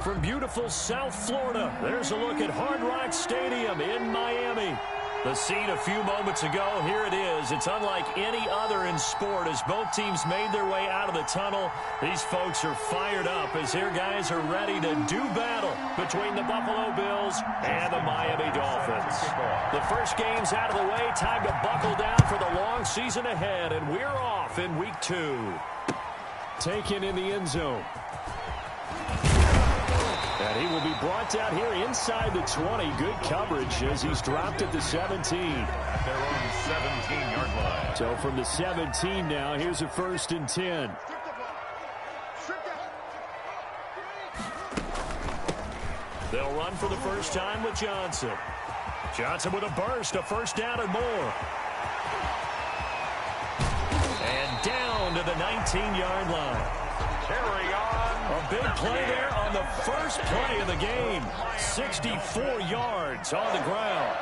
from beautiful South Florida, there's a look at Hard Rock Stadium in Miami. The scene a few moments ago, here it is. It's unlike any other in sport as both teams made their way out of the tunnel. These folks are fired up as their guys are ready to do battle between the Buffalo Bills and the Miami Dolphins. The first game's out of the way. Time to buckle down for the long season ahead, and we're off in week 2. Taken in the end zone. And he will be brought down here inside the 20. Good coverage as he's dropped at the 17. At their own 17-yard line. So from the 17 now, here's a 1st and 10. They'll run for the first time with Johnson. Johnson with a burst, a 1st down and more. And down to the 19-yard line. Carry on. A big play there on the first play of the game. 64 yards on the ground.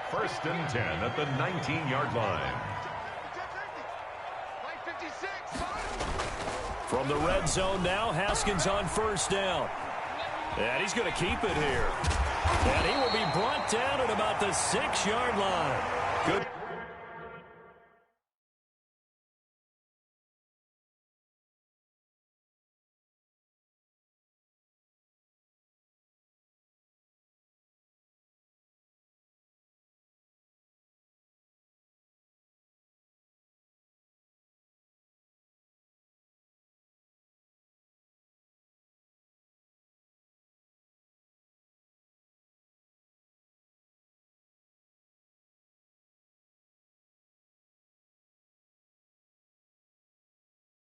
1st and 10 at the 19-yard line. From the red zone now, Haskins on 1st down. And he's going to keep it here. And he will be brought down at about the 6-yard line. Good.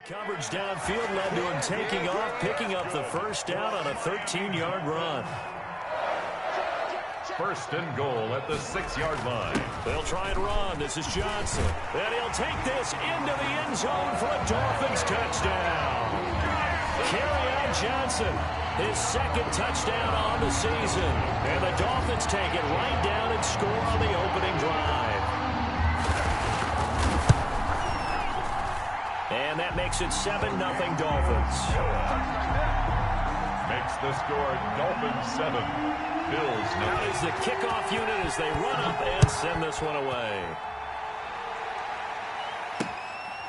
Coverage downfield led to him taking off, picking up the 1st down on a 13-yard run. 1st and goal at the 6-yard line. They'll try and run. This is Johnson. And he'll take this into the end zone for a Dolphins touchdown. Kerryon Johnson, his 2nd touchdown on the season. And the Dolphins take it right down and score on the opening drive. And that makes it 7-0 Dolphins. Makes the score Dolphins 7. Bills 9. Now is the kickoff unit as they run up and send this one away.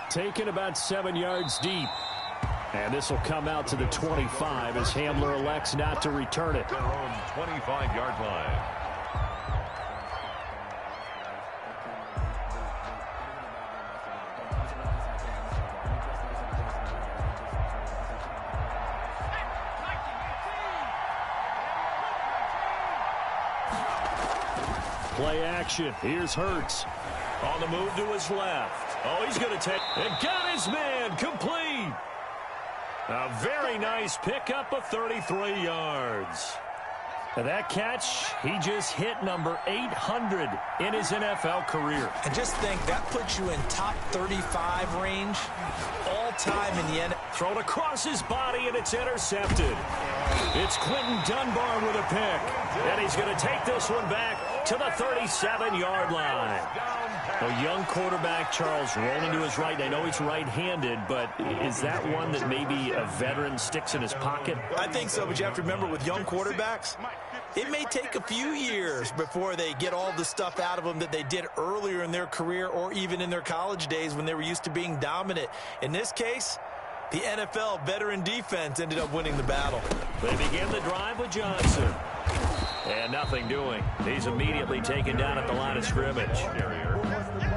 Taken about 7 yards deep. And this will come out to the 25 as Hamler elects not to return it. Their own 25-yard line. Play action. Here's Hurts. On the move to his left. Oh, he's going to take and got his man complete. A very nice pickup of 33 yards. And that catch, he just hit number 800 in his NFL career. And just think, that puts you in top 35 range all time in the NFL. Thrown across his body, and it's intercepted. It's Quentin Dunbar with a pick. And he's going to take this one back to the 37-yard line. A young quarterback, Charles, rolling to his right. I know he's right-handed, but is that one that maybe a veteran sticks in his pocket? I think so, but you have to remember with young quarterbacks, it may take a few years before they get all the stuff out of them that they did earlier in their career or even in their college days when they were used to being dominant. In this case, the NFL veteran defense ended up winning the battle. They begin the drive with Johnson. And nothing doing. He's immediately taken down at the line of scrimmage.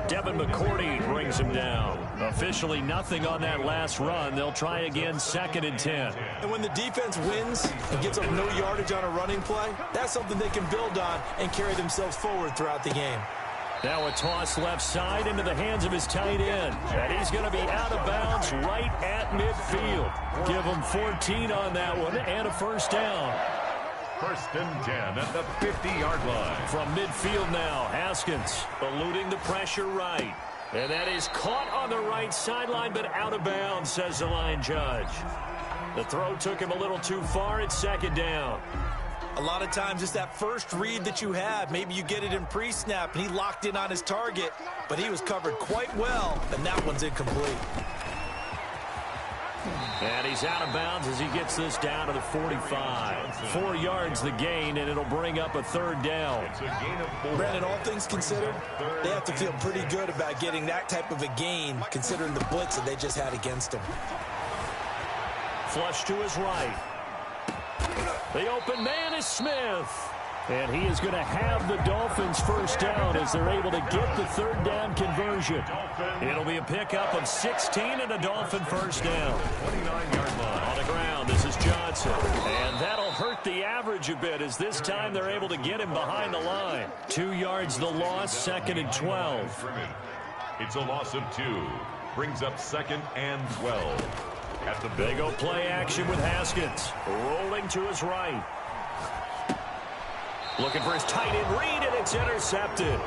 Devin McCourty brings him down. Officially nothing on that last run. They'll try again 2nd and 10. And when the defense wins and gives up no yardage on a running play, that's something they can build on and carry themselves forward throughout the game. Now a toss left side into the hands of his tight end. And he's going to be out of bounds right at midfield. Give him 14 on that one and a 1st down. 1st and 10 at the 50-yard line. From midfield now, Haskins eluding the pressure right. And that is caught on the right sideline, but out of bounds, says the line judge. The throw took him a little too far. It's 2nd down. A lot of times it's that first read that you have. Maybe you get it in pre-snap, and he locked in on his target, but he was covered quite well, and that one's incomplete. And he's out of bounds as he gets this down to the 45. 4 yards the gain, and it'll bring up a third down. Brandon, all things considered, they have to feel pretty good about getting that type of a gain, considering the blitz that they just had against them. Flush to his right. The open man is Smith. And he is going to have the Dolphins first down as they're able to get the third down conversion. It'll be a pickup of 16 and a Dolphin first down. 29-yard line. On the ground, this is Johnson. And that'll hurt the average a bit as this time they're able to get him behind the line. 2 yards the loss, 2nd and 12. It's a loss of 2. Brings up 2nd and 12. At the they go play action with Haskins. Rolling to his right. Looking for his tight end read, and it's intercepted.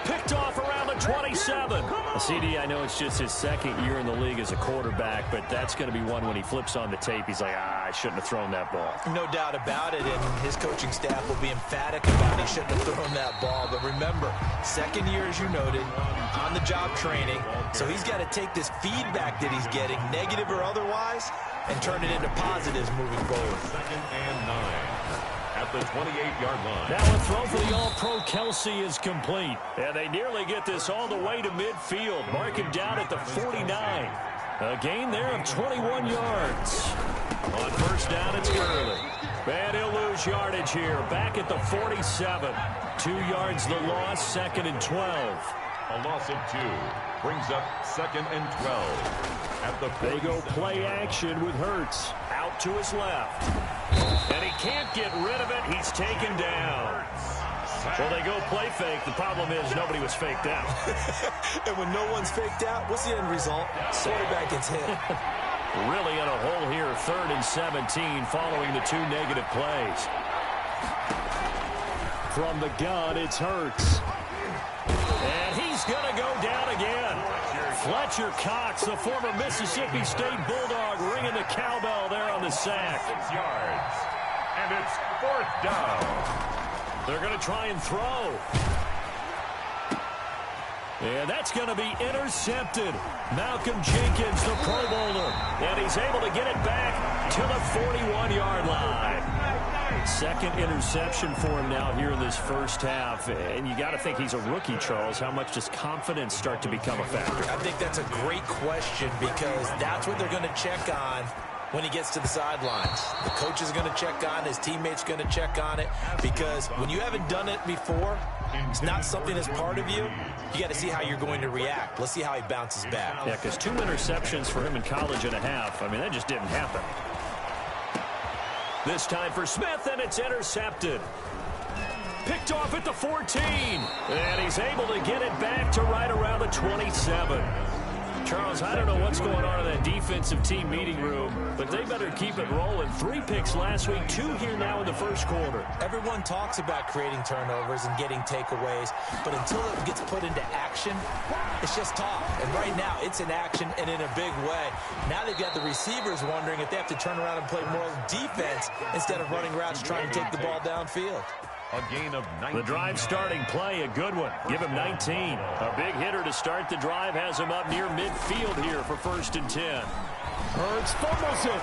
Picked off around the 27. CD, I know it's just his 2nd year in the league as a quarterback, but that's going to be one when he flips on the tape. He's like, I shouldn't have thrown that ball. No doubt about it, and his coaching staff will be emphatic about he shouldn't have thrown that ball. But remember, 2nd year, as you noted, on-the-job training, so he's got to take this feedback that he's getting, negative or otherwise, and turn it into positives moving forward. 2nd and 9. At the 28-yard line. Now a throw for the All-Pro Kelsey is complete. And they nearly get this all the way to midfield. Mark him down at the 49. A gain there of 21 yards. On first down, it's Gurley. And he'll lose yardage here. Back at the 47. 2 yards the loss, 2nd and 12. A loss of 2. Brings up 2nd and 12. At the 47. They go play action with Hurts. Out to his left. And he can't get rid of it. He's taken down. Well, they go play fake. The problem is nobody was faked out. And when no one's faked out, what's the end result? Quarterback gets hit. Really in a hole here. 3rd and 17 following the 2 negative plays. From the gun, it's Hurts. And he's going to go down again. Fletcher Cox, the former Mississippi State Bulldog, ringing the cowbell there on the sack. 6 yards. And it's 4th down. They're going to try and throw. And that's going to be intercepted. Malcolm Jenkins, the Pro Bowler. And he's able to get it back to the 41-yard line. 2nd interception for him now here in this first half. And you got to think he's a rookie, Charles. How much does confidence start to become a factor? I think that's a great question because that's what they're going to check on when he gets to the sidelines. The coach is going to check on, his teammates going to check on it, because when you haven't done it before, it's not something that's part of you. You got to see how you're going to react. Let's see how he bounces back. Yeah, because 2 interceptions for him in college and a half. I mean, that just didn't happen. This time for Smith, and it's intercepted. Picked off at the 14. And he's able to get it back to right around the 27. Charles, I don't know what's going on in that defensive team meeting room, but they better keep it rolling. 3 picks last week, 2 here now in the first quarter. Everyone talks about creating turnovers and getting takeaways, but until it gets put into action, it's just talk. And right now, it's in action and in a big way. Now they've got the receivers wondering if they have to turn around and play more defense instead of running routes trying to take the ball downfield. A gain of 19. The drive starting play, a good one. Give him 19. A big hitter to start the drive has him up near midfield here for 1st and 10. Hurts fumbles it.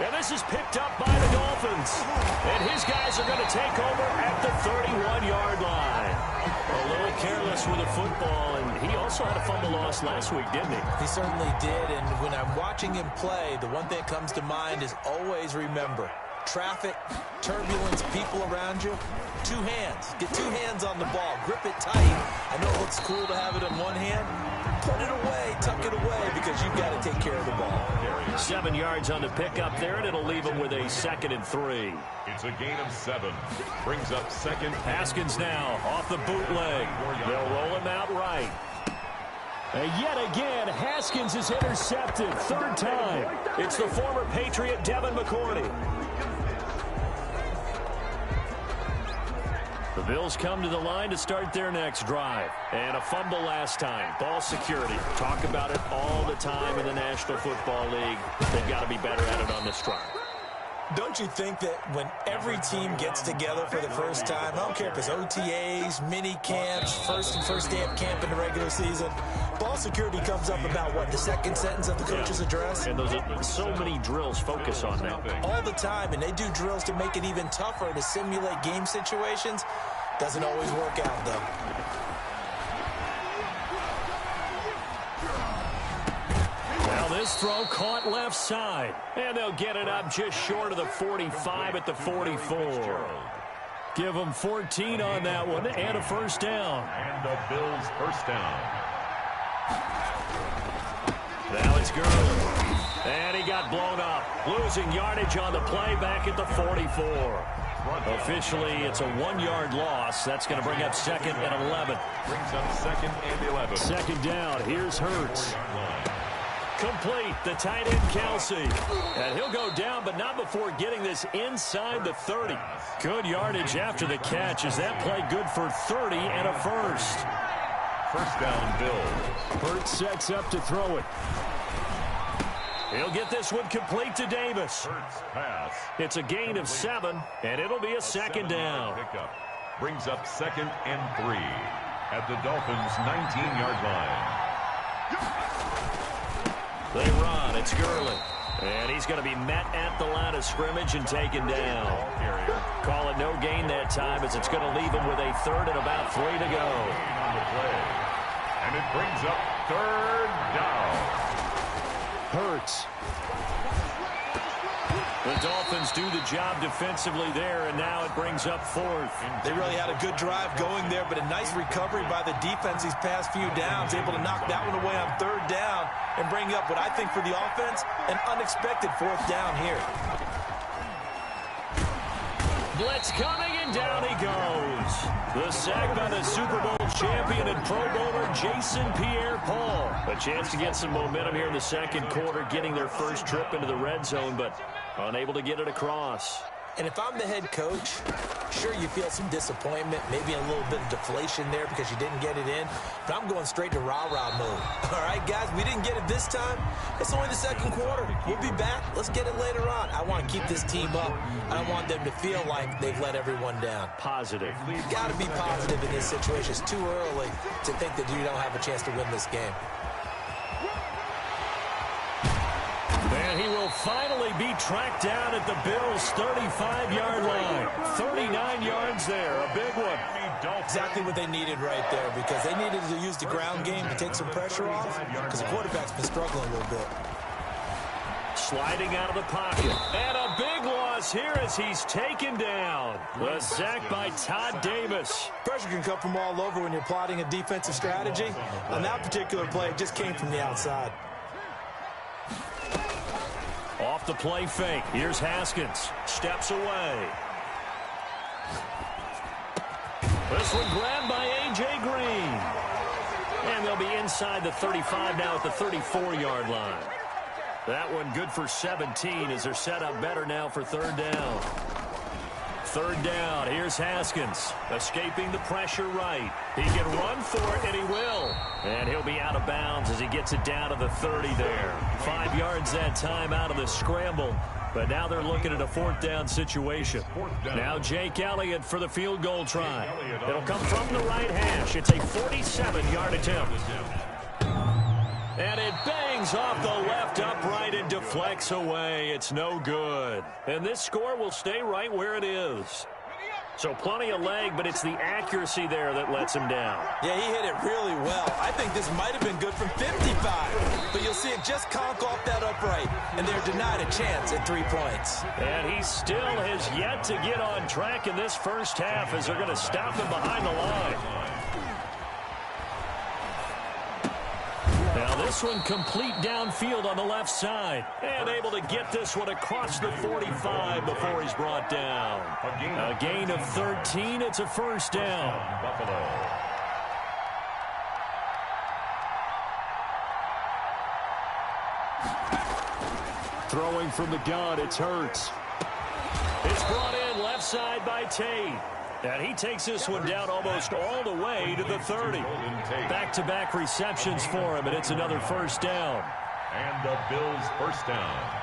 And this is picked up by the Dolphins. And his guys are going to take over at the 31-yard line. A little careless with the football, and he also had a fumble loss last week, didn't he? He certainly did, and when I'm watching him play, the one thing that comes to mind is always remember, traffic, turbulence, people around you, 2 hands. Get 2 hands on the ball. Grip it tight. I know it looks cool to have it in one hand. Put it away, tuck it away, because you've got to take care of the ball. 7 yards on the pickup there, and it'll leave him with a 2nd and 3. It's a gain of 7. Brings up 2nd. Haskins now off the bootleg. They'll roll him out right. And yet again, Haskins is intercepted. 3rd time. It's the former Patriot Devin McCourty. The Bills come to the line to start their next drive. And a fumble last time. Ball security. Talk about it all the time in the National Football League. They've got to be better at it on this drive. Don't you think that when every team gets together for the first time, I don't care if it's OTAs, mini camps, first day of camp in the regular season, ball security comes up about, what, the second sentence of the coach's address? And so many drills focus on that. All the time, and they do drills to make it even tougher to simulate game situations. Doesn't always work out, though. Well, this throw caught left side. And they'll get it up just short of the 45 at the 44. Give them 14 on that one and a first down. And the Bills first down. Now it's Gurley. And he got blown up. Losing yardage on the play back at the 44. Officially, it's a 1-yard loss. That's going to bring up 2nd and 11. Brings up 2nd and 11. Second down. Here's Hurts. Complete. The tight end, Kelsey. And he'll go down, but not before getting this inside the 30. Good yardage after the catch. Is that play good for 30 and a first? First down, Bills. Hurts sets up to throw it. He'll get this one complete to Davis. Hurts pass. It's a gain of 7, and it'll be a second down. Pickup. Brings up 2nd and 3 at the Dolphins' 19-yard line. They run. It's Gurley. And he's going to be met at the line of scrimmage and taken down. Call it no gain that time as it's going to leave him with a 3rd and about 3 to go. And it brings up 3rd down. Hurts. The Dolphins do the job defensively there, and now it brings up 4th. They really had a good drive going there, but a nice recovery by the defense these past few downs, able to knock that one away on 3rd down and bring up what I think for the offense, an unexpected 4th down here. Blitz coming, and down he goes. The sack by the Super Bowl champion and Pro Bowler Jason Pierre-Paul. A chance to get some momentum here in the second quarter, getting their first trip into the red zone, but unable to get it across. And if I'm the head coach, sure, you feel some disappointment, maybe a little bit of deflation there because you didn't get it in, but I'm going straight to rah-rah mode. All right, guys, we didn't get it this time. It's only the second quarter. We'll be back. Let's get it later on. I want to keep this team up. I don't want them to feel like they've let everyone down. Positive. You've got to be positive in this situation. It's too early to think that you don't have a chance to win this game. And he will finally be tracked down at the Bills' 35-yard line. 39 yards there, a big one. Exactly what they needed right there, because they needed to use the ground game to take some pressure off, because the quarterback's been struggling a little bit. Sliding out of the pocket. And a big loss here as he's taken down. The sack by Todd Davis. Pressure can come from all over when you're plotting a defensive strategy. On that particular play, it just came from the outside. Off the play fake. Here's Haskins. Steps away. This one grabbed by A.J. Green. And they'll be inside the 35 now at the 34-yard line. That one good for 17 as they're set up better now for 3rd down. 3rd down. Here's Haskins. Escaping the pressure right. He can run for it, and he will. And he'll be out of bounds as he gets it down to the 30 there. 5 yards that time out of the scramble. But now they're looking at a 4th down situation. Now Jake Elliott for the field goal try. It'll come from the right hash. It's a 47-yard attempt. And it bangs off the left upright and deflects away. It's no good. And this score will stay right where it is. So plenty of leg, but it's the accuracy there that lets him down. Yeah, he hit it really well. I think this might have been good from 55. But you'll see it just conk off that upright. And they're denied a chance at 3 points. And he still has yet to get on track in this first half as they're going to stop him behind the line. Now this one complete downfield on the left side. And able to get this one across the 45 before he's brought down. A gain of 13. It's a first down. Buffalo. Throwing from the gun, it's Hurts. It's brought in left side by Tate. And he takes this one down almost all the way to the 30. Back-to-back receptions for him, and it's another first down. And the Bills first down.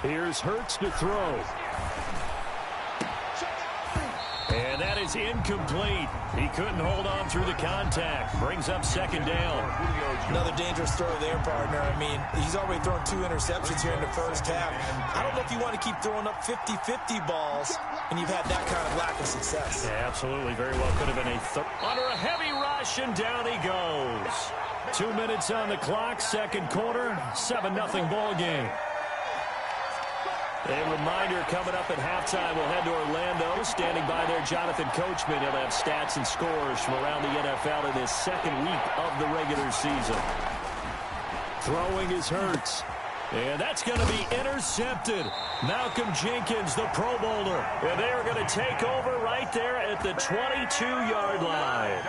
Here's Hurts to throw. And that is incomplete. He couldn't hold on through the contact. Brings up second down. Another dangerous throw there, partner. I mean, he's already thrown 2 interceptions here in the first half. I don't know if you want to keep throwing up 50-50 balls and you've had that kind of lack of success. Yeah, absolutely. Very well could have been under a heavy rush, and down he goes. 2 minutes on the clock, second quarter, 7-0 ball game. A reminder, coming up at halftime, we'll head to Orlando. Standing by there, Jonathan Coachman. He'll have stats and scores from around the NFL in this second week of the regular season. Throwing is Hurts. And that's going to be intercepted. Malcolm Jenkins, the Pro Bowler. And they are going to take over right there at the 22-yard line.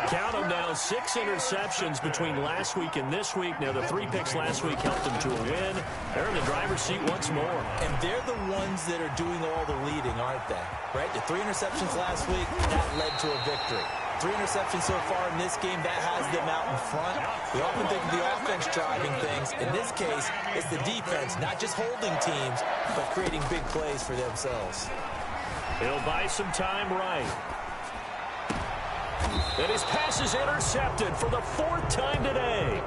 Count them now, 6 interceptions between last week and this week. Now, the 3 picks last week helped them to a win. They're in the driver's seat once more. And they're the ones that are doing all the leading, aren't they? Right? The 3 interceptions last week, that led to a victory. 3 interceptions so far in this game, that has them out in front. We often think of the offense driving things. In this case, it's the defense, not just holding teams, but creating big plays for themselves. He'll buy some time right. And his pass is intercepted for the 4th time today.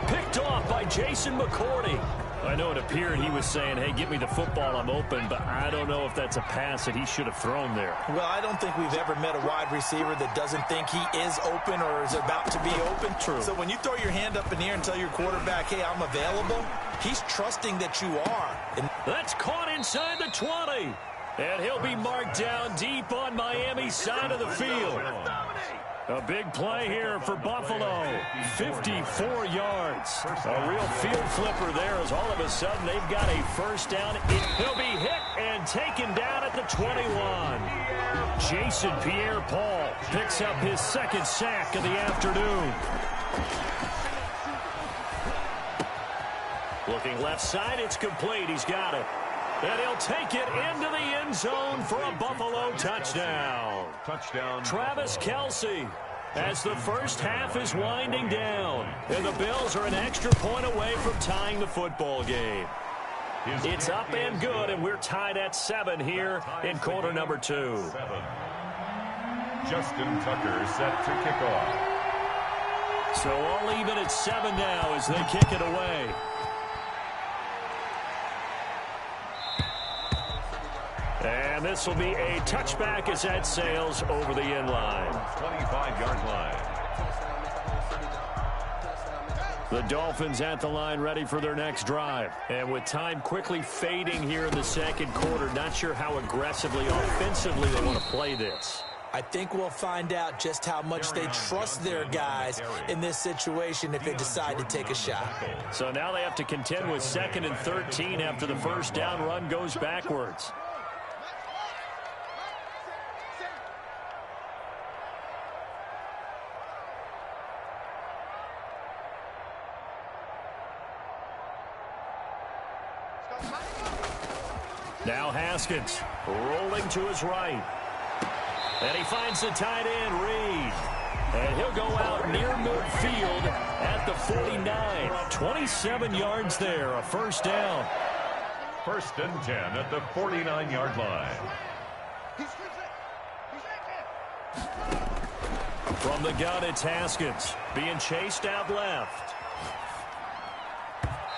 Picked off by Jason McCourty. I know it appeared he was saying, hey, give me the football, I'm open, but I don't know if that's a pass that he should have thrown there. Well, I don't think we've ever met a wide receiver that doesn't think he is open or is about to be open. True. So when you throw your hand up in the air and tell your quarterback, hey, I'm available, he's trusting that you are. And that's caught inside the 20. And he'll be marked down deep on Miami's side of the field. A big play here for Buffalo. 54 yards. A real field flipper there as all of a sudden they've got a first down. He'll be hit and taken down at the 21. Jason Pierre-Paul picks up his 2nd sack of the afternoon. Looking left side, it's complete. He's got it. And he'll take it into the end zone for a Buffalo touchdown. Travis Kelce, as the first half is winding down. And the Bills are an extra point away from tying the football game. It's up and good, and we're tied at 7 here in quarter number 2. Justin Tucker set to kick off. So all even at 7 now as they kick it away. And this will be a touchback as that sails over the end line. 25-yard line. The Dolphins at the line ready for their next drive. And with time quickly fading here in the second quarter, not sure how aggressively, offensively they want to play this. I think we'll find out just how much they trust their guys in this situation if they decide to take a shot. So now they have to contend with 2nd and 13 after the first down run goes backwards. Now Haskins rolling to his right. And he finds the tight end, Reed. And he'll go out near midfield at the 49. 27 yards there, a first down. 1st and 10 at the 49-yard line. From the gun, it's Haskins being chased out left.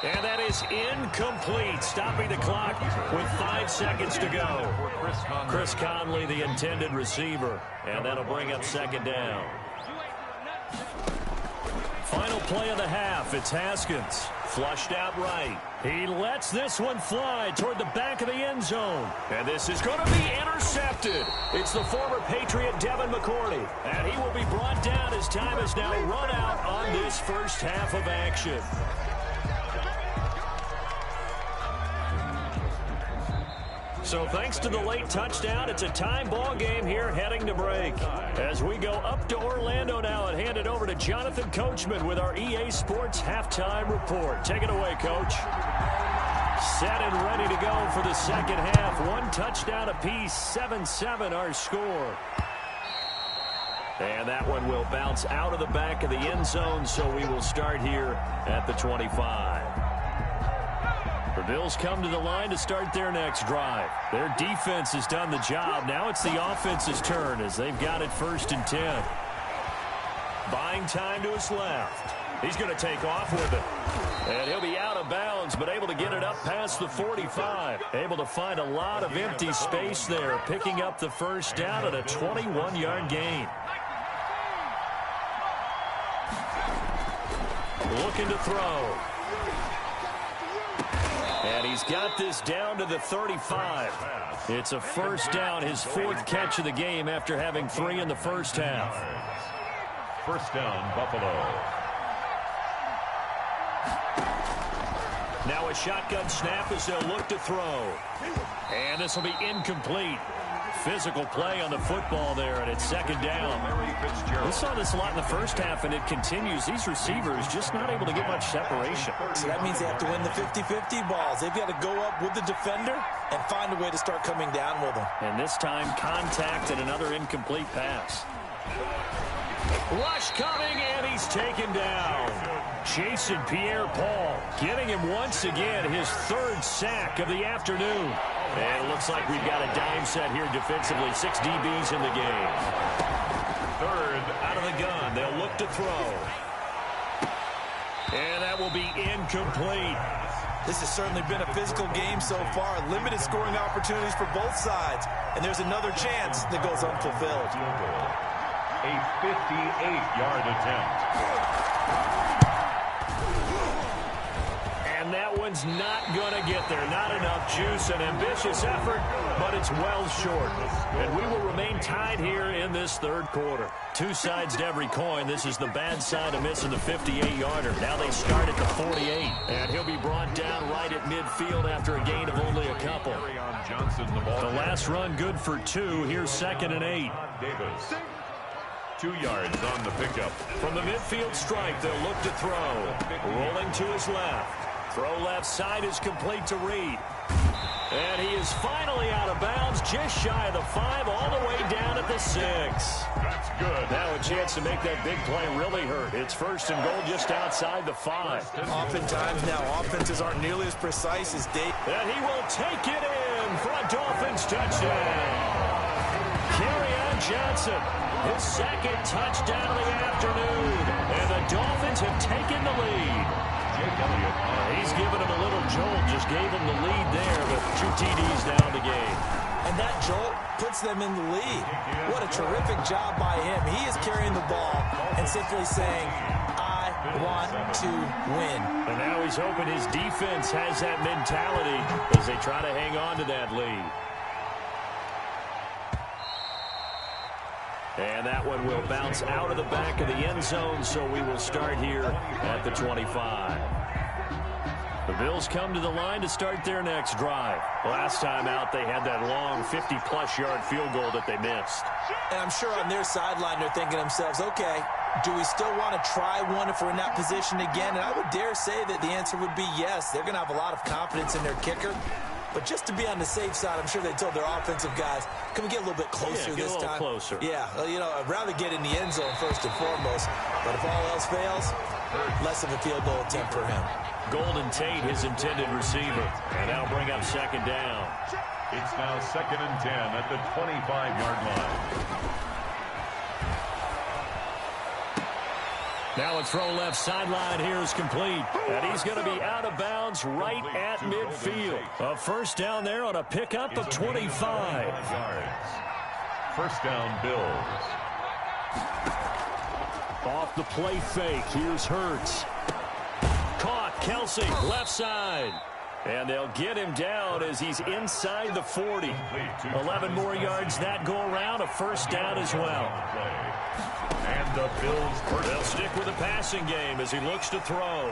And that is incomplete, stopping the clock with 5 seconds to go. Chris Conley, the intended receiver, and that'll bring up 2nd down. Final play of the half, it's Haskins, flushed out right. He lets this one fly toward the back of the end zone. And this is going to be intercepted. It's the former Patriot Devin McCourty. And he will be brought down as time has now run out on this first half of action. So thanks to the late touchdown, it's a tie ball game here heading to break. As we go up to Orlando now and hand it over to Jonathan Coachman with our EA Sports Halftime Report. Take it away, Coach. Set and ready to go for the second half. 1 touchdown apiece, 7-7 our score. And that one will bounce out of the back of the end zone, so we will start here at the 25. For Bills come to the line to start their next drive. Their defense has done the job. Now it's the offense's turn as they've got it 1st and 10. Buying time to his left. He's going to take off with it. And he'll be out of bounds, but able to get it up past the 45. Able to find a lot of empty space there, picking up the first down and a 21-yard gain. Looking to throw. And he's got this down to the 35. It's a first down, his 4th catch of the game after having 3 in the first half. First down, Buffalo. Now a shotgun snap as they'll look to throw. And this will be incomplete. Physical play on the football there, and it's 2nd down. We saw this a lot in the first half, and it continues. These receivers just not able to get much separation. So that means they have to win the 50-50 balls. They've got to go up with the defender and find a way to start coming down with them. And this time, contact and another incomplete pass. Rush coming, and he's taken down. Chasing Pierre-Paul, getting him once again his 3rd sack of the afternoon. And it looks like we've got a dime set here defensively. 6 DBs in the game. 3rd out of the gun. They'll look to throw. And that will be incomplete. This has certainly been a physical game so far. Limited scoring opportunities for both sides. And there's another chance that goes unfulfilled. A 58-yard attempt. And that one's not going to get there. Not enough juice. An ambitious effort, but it's well short. And we will remain tied here in this 3rd quarter. 2 sides to every coin. This is the bad side of missing the 58-yarder. Now they start at the 48. And he'll be brought down right at midfield after a gain of only a couple. The last run good for 2. Here's 2nd and 8. Davis. 2 yards on the pickup. From the midfield stripe, they'll look to throw. Rolling to his left. Throw left side is complete to Reed. And he is finally out of bounds, just shy of the 5, all the way down at the 6. That's good. Now a chance to make that big play really hurt. It's 1st and goal just outside the 5. Oftentimes now offenses aren't nearly as precise as they... And he will take it in for a Dolphins touchdown. Kerryon Johnson, his 2nd touchdown of the afternoon. And the Dolphins have taken the lead. He's given him a little jolt, just gave him the lead there, but 2 TDs now in the game. And that jolt puts them in the lead. What a terrific job by him. He is carrying the ball and simply saying, I want to win. And now he's hoping his defense has that mentality as they try to hang on to that lead. And that one will bounce out of the back of the end zone, so we will start here at the 25. The Bills come to the line to start their next drive. Last time out, they had that long 50-plus yard field goal that they missed. And I'm sure on their sideline, they're thinking to themselves, okay, do we still want to try one if we're in that position again? And I would dare say that the answer would be yes. They're going to have a lot of confidence in their kicker. But just to be on the safe side, I'm sure they told their offensive guys, can we get a little bit closer this time? Closer. Yeah, well, you know, I'd rather get in the end zone first and foremost. But if all else fails, less of a field goal attempt for him. Golden Tate, his intended receiver. And that'll bring up 2nd down. It's now 2nd and 10 at the 25-yard line. Now a throw left sideline here is complete. And he's going to be out of bounds right at midfield. A first down there on a pickup of 25. First down, Bills. Off the play fake. Here's Hurts. Caught. Kelsey, left side. And they'll get him down as he's inside the 40. 11 more yards that go around. A first down as well. And the Bills, they'll stick with the passing game as he looks to throw.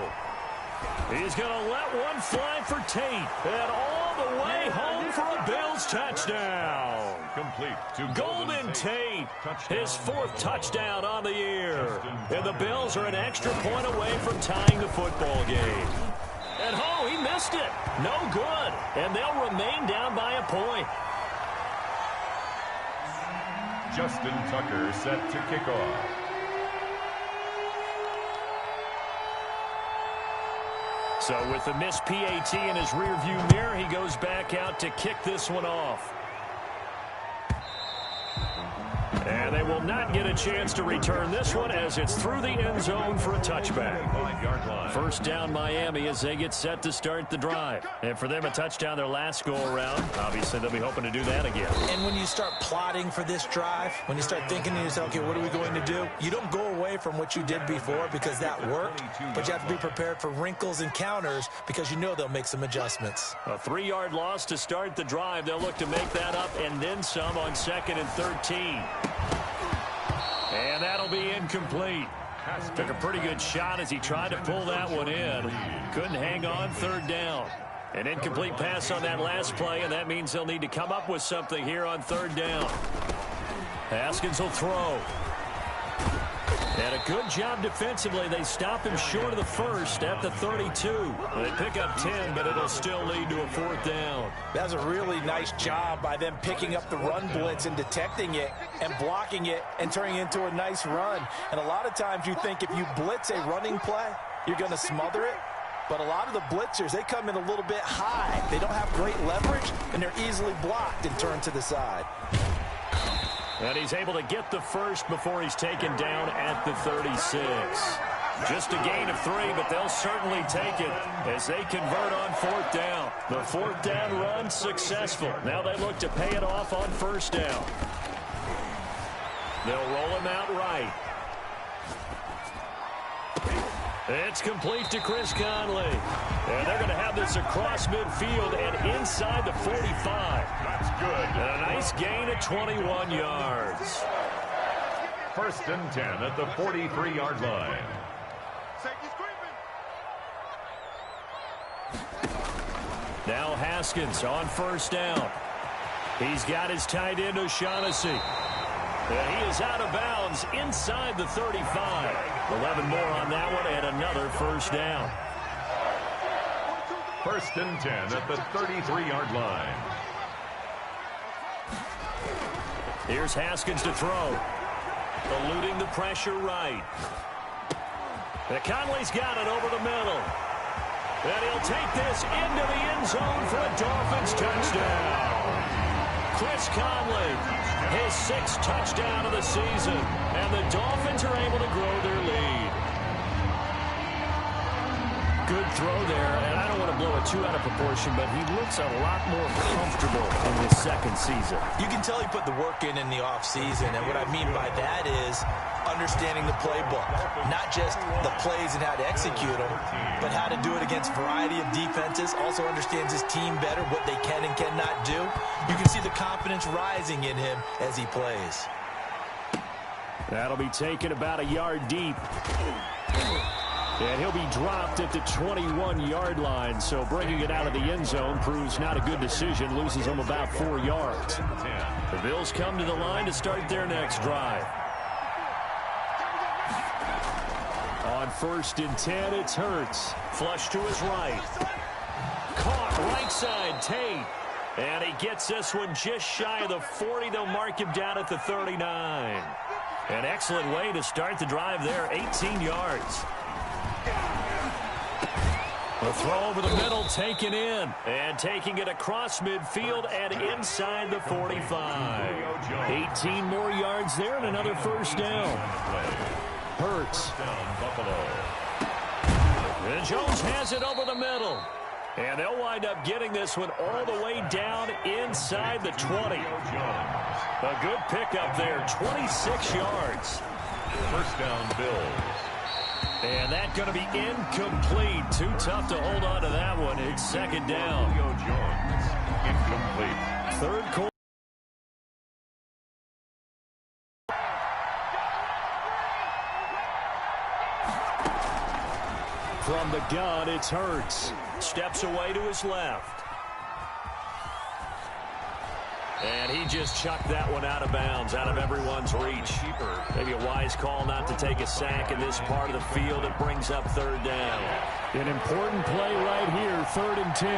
He's going to let one fly for Tate. And all the way home for a Bills touchdown. Complete to Golden Tate, his 4th touchdown on the year. And the Bills are an extra point away from tying the football game. And oh, he missed it. No good. And they'll remain down by a point. Justin Tucker set to kick off. So with the missed PAT in his rearview mirror, he goes back out to kick this one off. And they will not get a chance to return this one as it's through the end zone for a touchback. First down Miami as they get set to start the drive. And for them, a touchdown their last go-around. Obviously, they'll be hoping to do that again. And when you start plotting for this drive, when you start thinking to yourself, okay, what are we going to do? You don't go away from what you did before because that worked, but you have to be prepared for wrinkles and counters because you know they'll make some adjustments. A 3-yard loss to start the drive. They'll look to make that up and then some on 2nd and 13. And that'll be incomplete. Took a pretty good shot as he tried to pull that one in. Couldn't hang on 3rd down. An incomplete pass on that last play, and that means they'll need to come up with something here on 3rd down. Haskins will throw. And a good job defensively. They stop him short of the first at the 32. They pick up 10, but it'll still lead to a 4th down. That's a really nice job by them picking up the run blitz and detecting it and blocking it and turning it into a nice run. And a lot of times you think if you blitz a running play, you're going to smother it. But a lot of the blitzers, they come in a little bit high. They don't have great leverage, and they're easily blocked and turned to the side. And he's able to get the first before he's taken down at the 36. Just a gain of 3, but they'll certainly take it as they convert on 4th down. The 4th down run successful. Now they look to pay it off on 1st down. They'll roll him out right. It's complete to Chris Conley. And they're going to have this across midfield and inside the 45. That's good. And a nice gain of 21 yards. 1st and 10 at the 43-yard line. Now Haskins on 1st down. He's got his tight end O'Shaughnessy. And he is out of bounds inside the 35. 11 more on that one and another 1st down. 1st and 10 at the 33-yard line. Here's Haskins to throw. Eluding the pressure right. And Conley's got it over the middle. And he'll take this into the end zone for a Dolphins touchdown. Chris Conley, his 6th touchdown of the season, and the Dolphins are able to grow their lead. Good throw there, and I don't want to blow it too out of proportion, but he looks a lot more comfortable in his 2nd season. You can tell he put the work in the offseason, and what I mean by that is understanding the playbook. Not just the plays and how to execute them, but how to do it against a variety of defenses. Also understands his team better, what they can and cannot do. You can see the confidence rising in him as he plays. That'll be taken about a yard deep. And he'll be dropped at the 21-yard line, so bringing it out of the end zone proves not a good decision, loses him about 4 yards. The Bills come to the line to start their next drive. On 1st and 10, it's Hurts. Flush to his right. Caught right side, Tate. And he gets this one just shy of the 40. They'll mark him down at the 39. An excellent way to start the drive there, 18 yards. The throw over the middle taken in. And taking it across midfield and inside the 45. 18 more yards there and another 1st down. Hurts. And Jones has it over the middle. And they'll wind up getting this one all the way down inside the 20. A good pickup there, 26 yards. 1st down, Bills. And that's going to be incomplete. Too tough to hold on to that one. It's 2nd down. Jones, incomplete. 3rd quarter. From the gun, it's Hurts. Steps away to his left. And he just chucked that one out of bounds, out of everyone's reach. Maybe a wise call not to take a sack in this part of the field. It brings up 3rd down. An important play right here, 3rd and 10.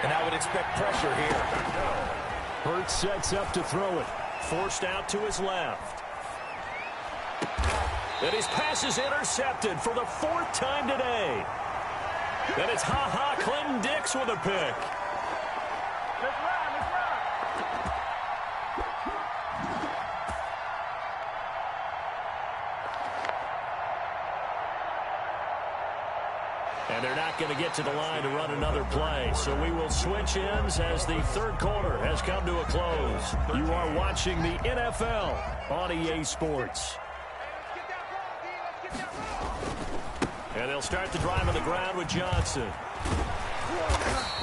And I would expect pressure here. Hurts sets up to throw it. Forced out to his left. And his pass is intercepted for the 4th time today. And it's Ha-Ha Clinton Dix with a pick. And they're not going to get to the line to run another play. So we will switch ends as the third quarter has come to a close. You are watching the NFL on EA Sports. And they'll start the drive on the ground with Johnson.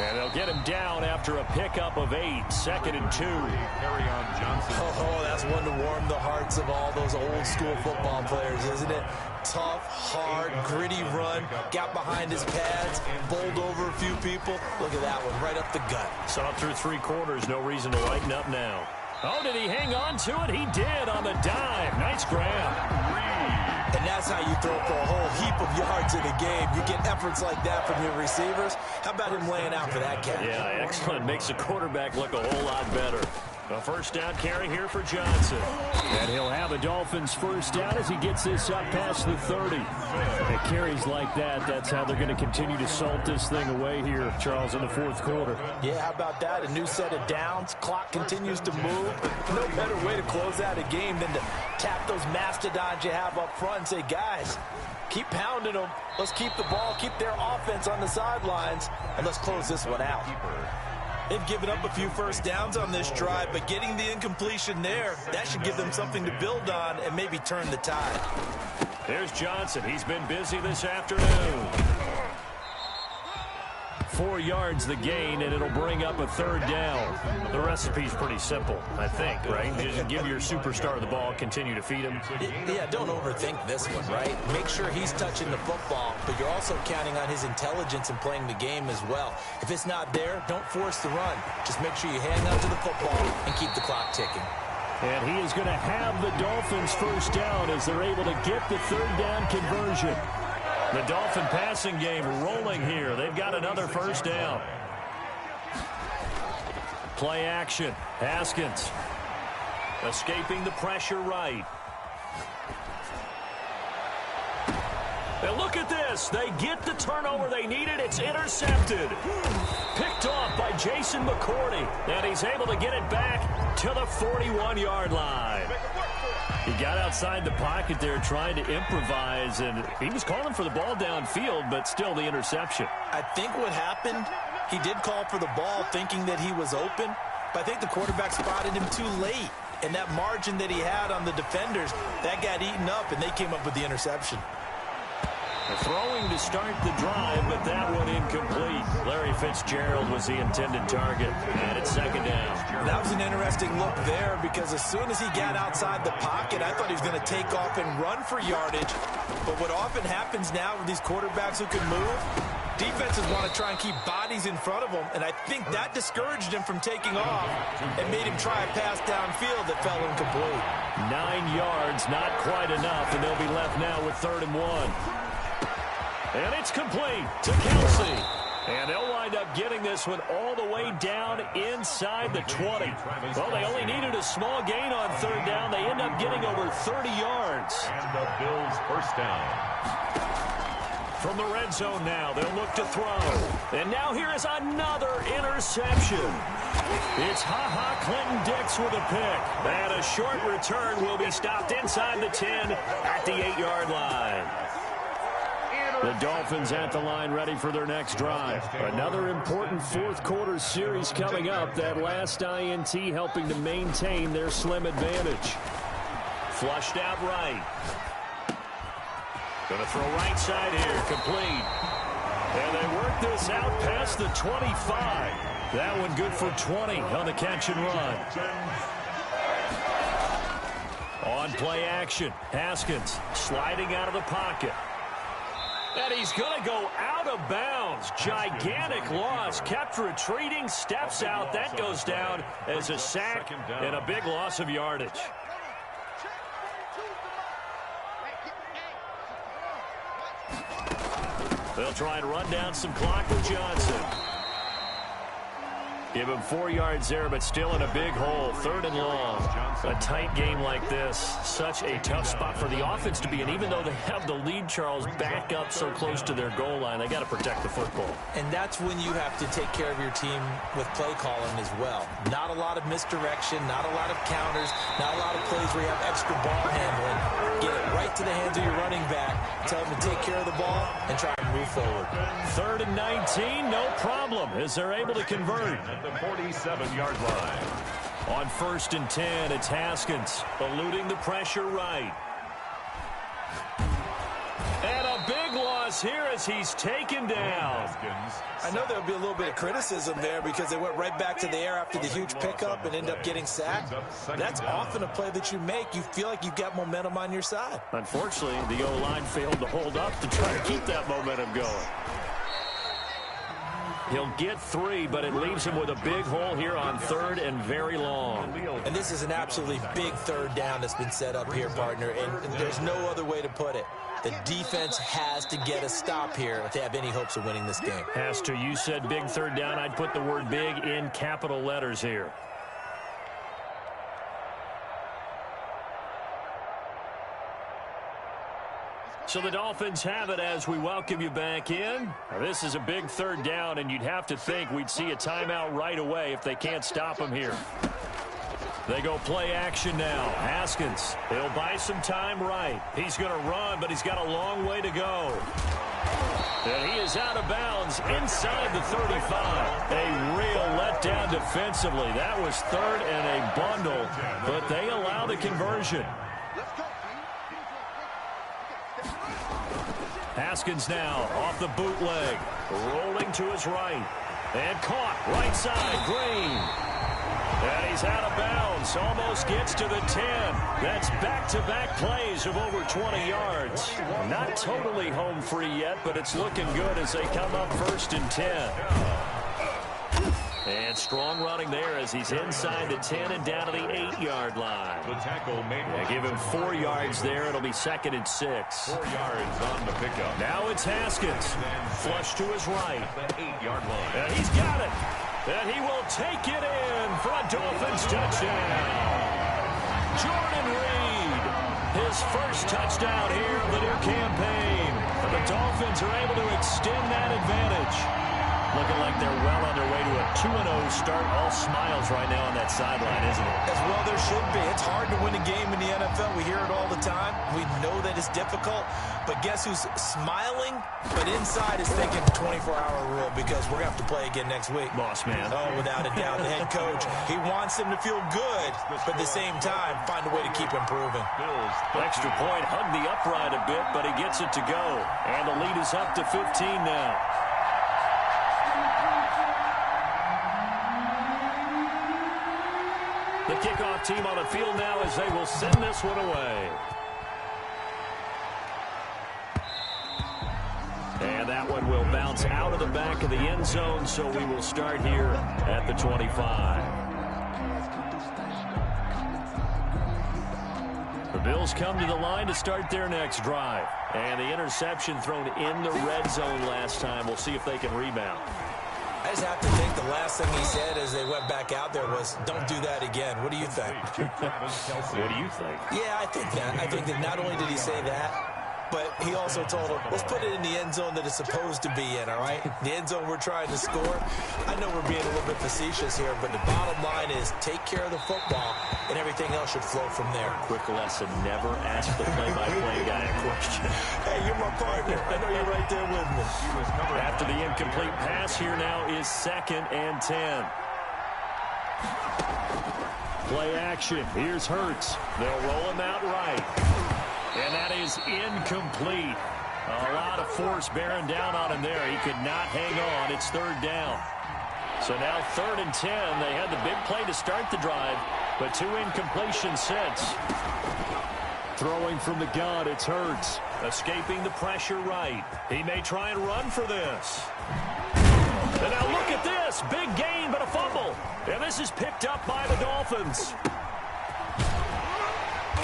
And they'll get him down after a pickup of 8, 2nd and 2. Carry on Johnson. Oh, that's one to warm the hearts of all those old school football players, isn't it? Tough, hard, gritty run. Got behind his pads, bowled over a few people. Look at that one, right up the gut. Saw through 3 quarters, no reason to lighten up now. Oh, did he hang on to it? He did on the dive. Nice grab. And that's how you throw for a whole heap of yards in a game. You get efforts like that from your receivers. How about him laying out for that catch? Yeah, excellent. Makes the quarterback look a whole lot better. A first down carry here for Johnson. And he'll have a Dolphins first down as he gets this up past the 30. And carries like that, that's how they're going to continue to salt this thing away here, Charles, in the fourth quarter. Yeah, how about that? A new set of downs. Clock continues to move. No better way to close out a game than to tap those mastodons you have up front and say, guys, keep pounding them. Let's keep the ball, keep their offense on the sidelines, and let's close this one out. They've given up a few first downs on this drive, but getting the incompletion there, that should give them something to build on and maybe turn the tide. There's Johnson. He's been busy this afternoon. 4 yards the gain, and it'll bring up a third down. The recipe's pretty simple, I think, right? Just give your superstar the ball, continue to feed him. Yeah, don't overthink this one, right? Make sure he's touching the football, but you're also counting on his intelligence in playing the game as well. If it's not there, don't force the run. Just make sure you hang on to the football and keep the clock ticking. And he is going to have the Dolphins first down as they're able to get the third down conversion. The Dolphin passing game rolling here. They've got another first down. Play action. Haskins escaping the pressure right. And look at this. They get the turnover they needed. It's intercepted. Picked off by Jason McCourty. And he's able to get it back to the 41-yard line. He got outside the pocket there trying to improvise, and he was calling for the ball downfield, but still the interception. I think what happened, he did call for the ball thinking that he was open, but I think the quarterback spotted him too late. And that margin that he had on the defenders, that got eaten up, and they came up with the interception. Throwing to start the drive, but that one incomplete. Larry Fitzgerald was the intended target, and it's second down. That was an interesting look there because as soon as he got outside the pocket, I thought he was going to take off and run for yardage. But what often happens now with these quarterbacks who can move, defenses want to try and keep bodies in front of them, and I think that discouraged him from taking off and made him try a pass downfield that fell incomplete. 9 yards, not quite enough, and they'll be left now with 3rd and 1. And it's complete to Kelsey. And they'll wind up getting this one all the way down inside the 20. Well, they only needed a small gain on 3rd down. They end up getting over 30 yards. And the Bills first down. From the red zone now, they'll look to throw. And now here is another interception. It's Ha-Ha Clinton Dix with a pick. And a short return will be stopped inside the 10 at the 8-yard line. The Dolphins at the line ready for their next drive. Another important fourth quarter series coming up. That last INT helping to maintain their slim advantage. Flushed out right. Going to throw right side here. Complete. And they work this out past the 25. That one good for 20 on the catch and run. On play action. Haskins sliding out of the pocket. And he's going to go out of bounds. Gigantic loss. Kept retreating. Steps out. That goes down as a sack and a big loss of yardage. They'll try and run down some clock with Johnson. Give him 4 yards there, but still in a big hole. 3rd and long. A tight game like this, such a tough spot for the offense to be in. Even though they have the lead, Charles, back up so close to their goal line, they got to protect the football. And that's when you have to take care of your team with play calling as well. Not a lot of misdirection, not a lot of counters, not a lot of plays where you have extra ball handling. Get it right to the hands of your running back, tell them to take care of the ball, and try and move forward. 3rd and 19, no problem, as they're able to convert. At the 47-yard line. On 1st and 10, it's Haskins eluding the pressure right. And a big loss here as he's taken down. I know there'll be a little bit of criticism there because they went right back to the air after the huge pickup and end up getting sacked. That's often a play that you make. You feel like you've got momentum on your side. Unfortunately, the O-line failed to hold up to try to keep that momentum going. He'll get 3, but it leaves him with a big hole here on 3rd and very long. And this is an absolutely big 3rd down that's been set up here, partner, and there's no other way to put it. The defense has to get a stop here if they have any hopes of winning this game. Has to. You said big 3rd down. I'd put the word big in capital letters here. So the Dolphins have it as we welcome you back in. Now, this is a big 3rd down, and you'd have to think we'd see a timeout right away if they can't stop him here. They go play action now. Haskins, he'll buy some time right. He's going to run, but he's got a long way to go. And he is out of bounds inside the 35. A real letdown defensively. That was 3rd and a bundle, but they allow the conversion. Haskins now off the bootleg, rolling to his right, and caught right side, Green. And he's out of bounds, almost gets to the 10. That's back-to-back plays of over 20 yards. Not totally home free yet, but it's looking good as they come up 1st and 10. And strong running there as he's inside the 10 and down to the 8-yard line. The tackle made. Give him 4 yards there. It'll be 2nd and 6. 4 yards on the pickup. Now it's Haskins. Flush to his right. The 8-yard line. And he's got it. And he will take it in for a Dolphins touchdown. Jordan Reed, his first touchdown here of the new campaign. And the Dolphins are able to extend that advantage. Looking like they're well on their way to a 2-0 start. All smiles right now on that sideline, isn't it? As well there should be. It's hard to win a game in the NFL. We hear it all the time. We know that it's difficult. But guess who's smiling? But inside is thinking 24-hour rule because we're going to have to play again next week. Boss man. Oh, without a doubt. The head coach, he wants them to feel good, but at the same time, find a way to keep improving. Extra point, hugged the upright a bit, but he gets it to go. And the lead is up to 15 now. The kickoff team on the field now as they will send this one away. And that one will bounce out of the back of the end zone, so we will start here at the 25. The Bills come to the line to start their next drive. And the interception thrown in the red zone last time. We'll see if they can rebound. I just have to think the last thing he said as they went back out there was, don't do that again. What do you think? What do you think? Yeah, I think that. I think that not only did he say that, but he also told them, let's put it in the end zone that it's supposed to be in, all right? The end zone we're trying to score. I know we're being a little bit facetious here, but the bottom line is take care of the football, and everything else should flow from there. Quick lesson, never ask the play-by-play guy a question. Hey, you're my partner. I know you're right there with me. After the incomplete pass, here now is 2nd and 10. Play action. Here's Hurts. They'll roll him out right. And that is incomplete. A lot of force bearing down on him there. He could not hang on. It's 3rd down. So now 3rd and 10. They had the big play to start the drive, but 2 incompletions since. Throwing from the gun, it's Hurts. Escaping the pressure right. He may try and run for this. And now look at this. Big gain, but a fumble. And this is picked up by the Dolphins.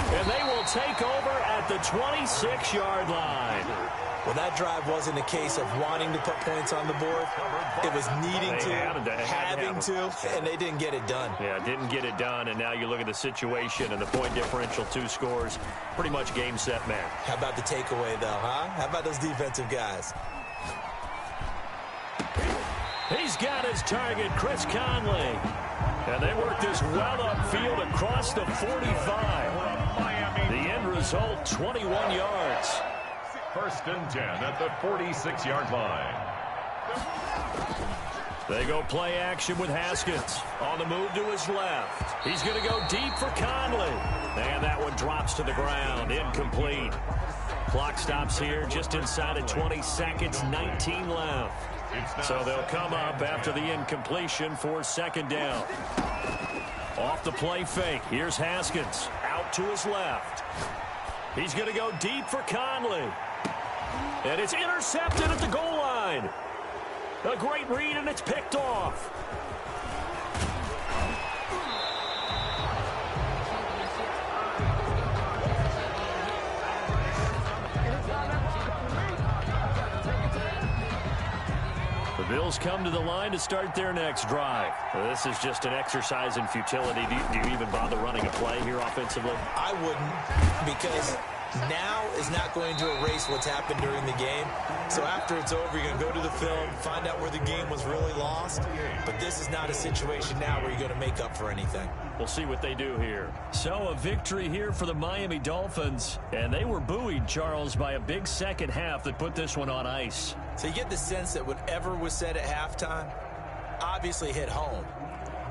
And they will take over at the 26-yard line. Well, that drive wasn't a case of wanting to put points on the board. It was needing to, having to, and they didn't get it done. Yeah, didn't get it done, and now you look at the situation and the point differential, 2 scores, pretty much game, set, match. How about the takeaway, though, huh? How about those defensive guys? He's got his target, Chris Conley. And they work this well upfield across the 45. The end result, 21 yards. 1st and 10 at the 46-yard line. They go play action with Haskins. On the move to his left. He's going to go deep for Conley. And that one drops to the ground. Incomplete. Clock stops here just inside of 20 seconds. 19 left. So they'll come up after the incompletion for 2nd down. Off the play fake. Here's Haskins. Out to his left. He's going to go deep for Conley. And it's intercepted at the goal line. A great read, and it's picked off. The Bills come to the line to start their next drive. This is just an exercise in futility. Do you even bother running a play here offensively? I wouldn't, because now is not going to erase what's happened during the game. So after it's over, you're going to go to the film, find out where the game was really lost. But this is not a situation now where you're going to make up for anything. We'll see what they do here. So a victory here for the Miami Dolphins. And they were buoyed, Charles, by a big second half that put this one on ice. So you get the sense that whatever was said at halftime obviously hit home.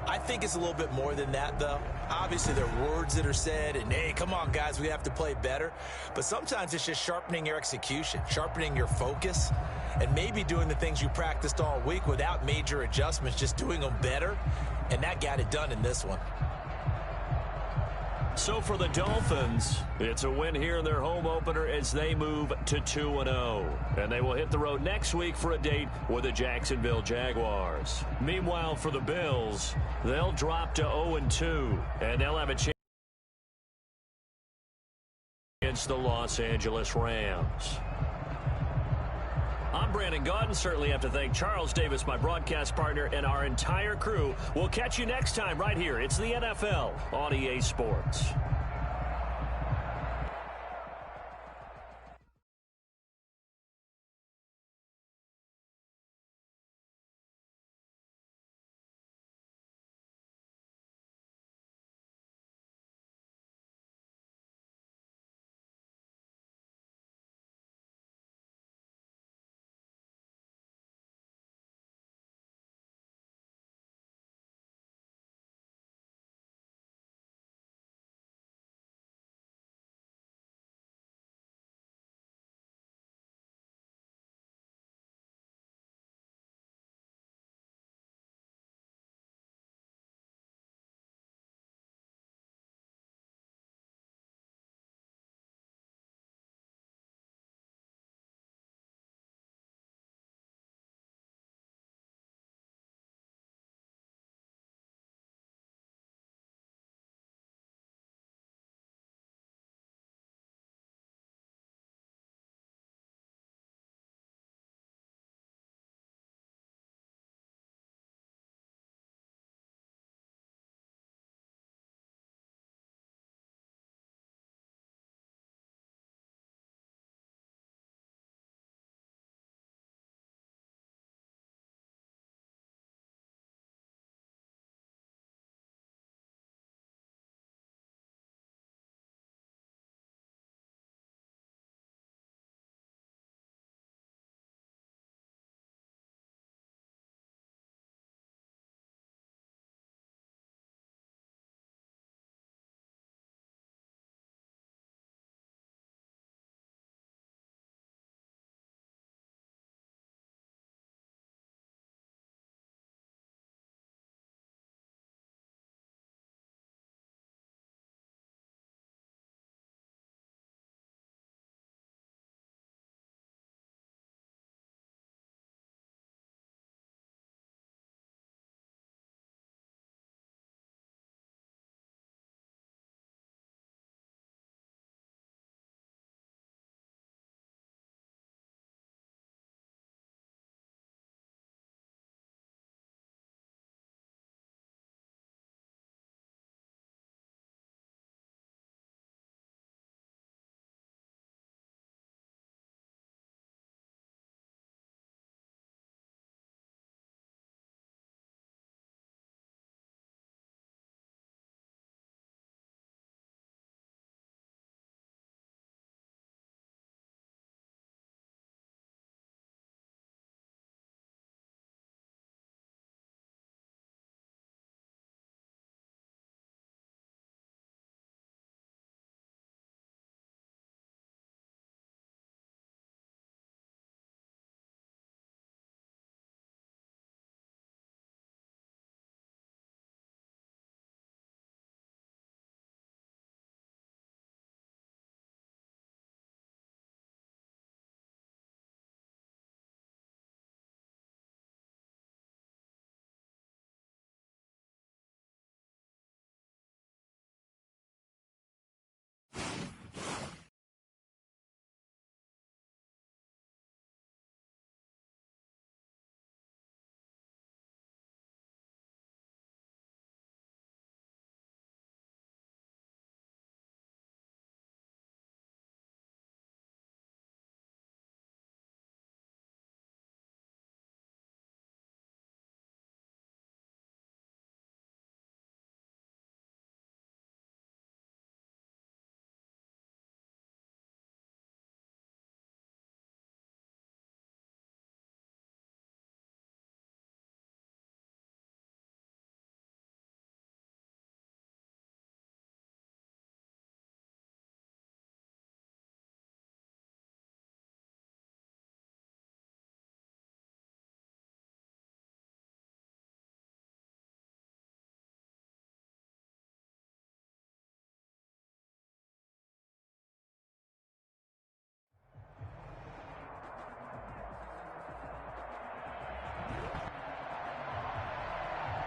I think it's a little bit more than that, though. Obviously, there are words that are said, and, hey, come on, guys, we have to play better. But sometimes it's just sharpening your execution, sharpening your focus, and maybe doing the things you practiced all week without major adjustments, just doing them better. And that got it done in this one. So for the Dolphins, it's a win here in their home opener as they move to 2-0. And they will hit the road next week for a date with the Jacksonville Jaguars. Meanwhile, for the Bills, they'll drop to 0-2, and they'll have a chance against the Los Angeles Rams. I'm Brandon Gaudin. Certainly have to thank Charles Davis, my broadcast partner, and our entire crew. We'll catch you next time right here. It's the NFL on EA Sports.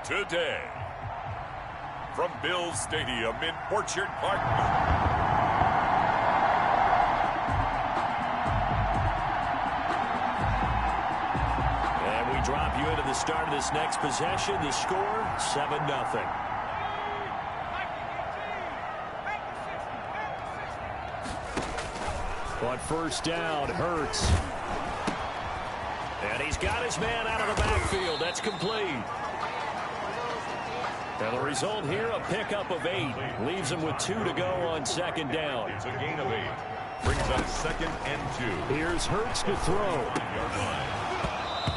today. From Bills Stadium in Orchard Park. And we drop you into the start of this next possession. The score, 7-0. On first down, Hurts. And he's got his man out of the backfield. That's complete. And the result here, a pickup of 8. Leaves him with 2 to go on second down. It's a gain of 8. Brings up 2nd and 2. Here's Hurts to throw.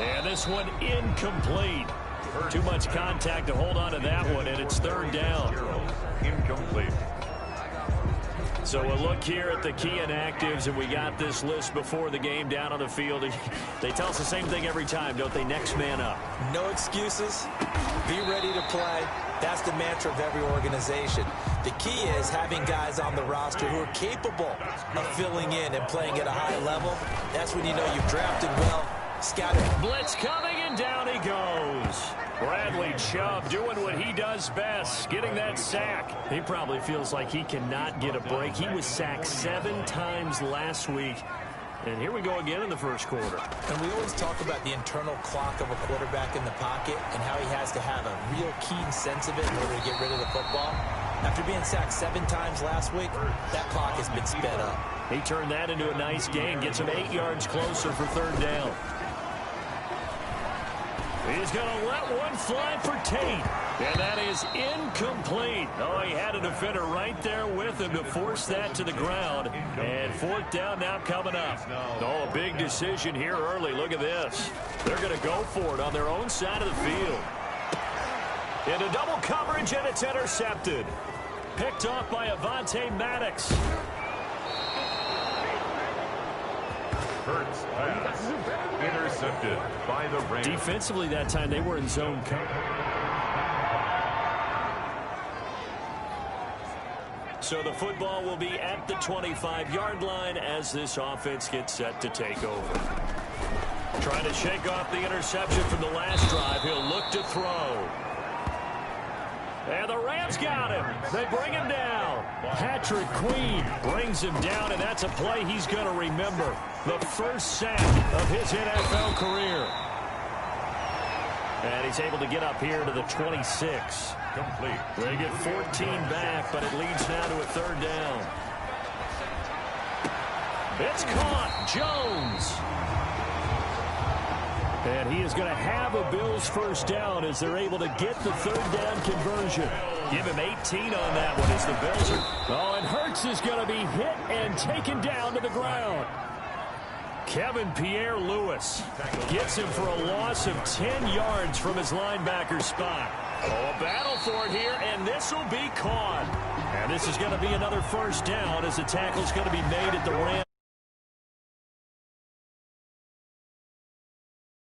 And this one incomplete. Too much contact to hold on to that one, and it's 3rd down. Incomplete. So a look here at the key inactives, and we got this list before the game down on the field. They tell us the same thing every time, don't they? Next man up. No excuses. Be ready to play. That's the mantra of every organization. The key is having guys on the roster who are capable of filling in and playing at a high level. That's when you know you've drafted well, scouted. Blitz coming, and down he goes. Bradley Chubb doing what he does best, getting that sack. He probably feels like he cannot get a break. He was sacked 7 times last week. And here we go again in the first quarter. And we always talk about the internal clock of a quarterback in the pocket and how he has to have a real keen sense of it in order to get rid of the football. After being sacked 7 times last week, that clock has been sped up. He turned that into a nice gain, gets him 8 yards closer for 3rd down. He's going to let one fly for Tate. And that is incomplete. Oh, he had a defender right there with him to force that to the ground. And 4th down now coming up. Oh, a big decision here early. Look at this. They're going to go for it on their own side of the field. Into double coverage, and it's intercepted. Picked off by Avonte Maddox. Hurts pass. Intercepted by the Rams. Defensively that time, they were in zone cover. So the football will be at the 25-yard line as this offense gets set to take over. Trying to shake off the interception from the last drive. He'll look to throw. And the Rams got him. They bring him down. Patrick Queen brings him down, and that's a play he's going to remember. The first sack of his NFL career. And he's able to get up here to the 26. Complete. They get 14 back, but it leads now to a 3rd down. It's caught. Jones. And he is going to have a Bills first down as they're able to get the 3rd down conversion. Give him 18 on that one as the Bills are. Oh, and Hurts is going to be hit and taken down to the ground. Kevin Pierre-Louis gets him for a loss of 10 yards from his linebacker spot. Oh, a battle for it here, and this will be caught. And this is going to be another first down as the tackle's going to be made at the Rams.